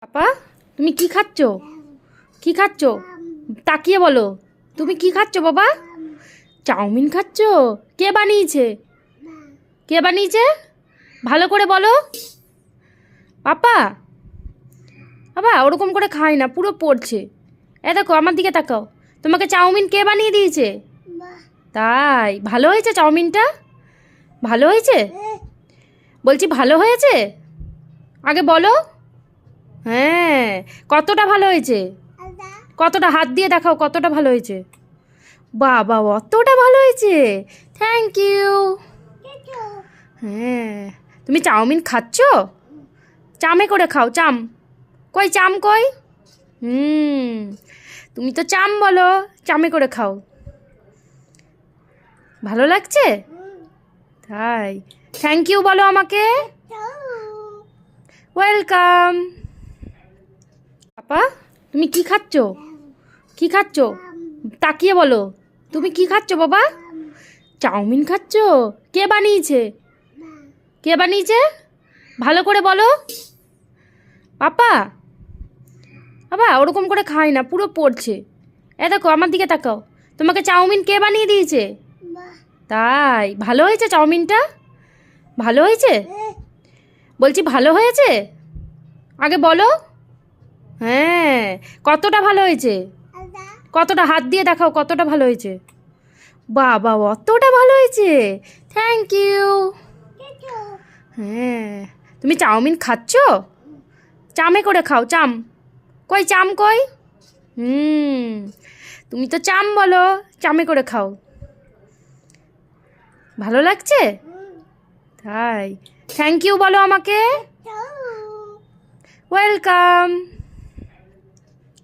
পাপা, তুমি কি খাচ্ছ? কি খাচ্ছ? তাকিয়ে বলো। তুমি কি খাচ্ছ বাবা? চাউমিন খাচ্ছ? কে বানিয়েছে? কে বানিয়েছে? ভালো করে বলো। পাপা, বাবা ওরকম করে খায় না, পুরো পড়ছে। দেখো আমার দিকে তাকাও। তোমাকে চাউমিন কে বানিয়ে দিয়েছে? তাই ভালো হয়েছে চাউমিনটা? ভালো হয়েছে? বলছি ভালো হয়েছে? আগে বলো। হ্যাঁ, কতটা ভালো হয়েছে? কতটা হাত দিয়ে দেখাও কতটা ভালো হয়েছে। বাবা অতটা ভালো হয়েছে। Thank you. হ্যাঁ, তুমি চাউমিন খাচ্ছ? চামে করে খাও, চাম। কই চাম কই? হুম, তুমি তো চাম বলো, চামে করে খাও। ভালো লাগছে? তাই থ্যাংক ইউ বলো আমাকে। ওয়েলকাম। পাপা, তুমি কি খাচ্ছ? কি খাচ্ছ? তাকিয়ে বলো। তুমি কি খাচ্ছ বাবা? চাউমিন খাচ্ছ? কে বানিয়েছে? কে বানিয়েছে? ভালো করে বলো। পাপা, বাবা ওরকম করে খায় না, পুরো পড়ছে। দেখো আমার দিকে তাকাও। তোমাকে চাউমিন কে বানিয়ে দিয়েছে? তাই ভালো হয়েছে চাউমিনটা? ভালো হয়েছে? বলছি ভালো হয়েছে? আগে বলো। হ্যাঁ, কতটা ভালো হয়েছে? কতটা হাত দিয়ে দেখাও কতটা ভালো হয়েছে। বাবা অতটা ভালো হয়েছে। Thank you. হ্যাঁ, তুমি চাউমিন খাচ্ছ? চামে করে খাও, চাম। কই চাম কই? হুম, তুমি তো চাম বলো, চামে করে খাও। ভালো লাগছে? তাই থ্যাংক ইউ বলো আমাকে। ওয়েলকাম।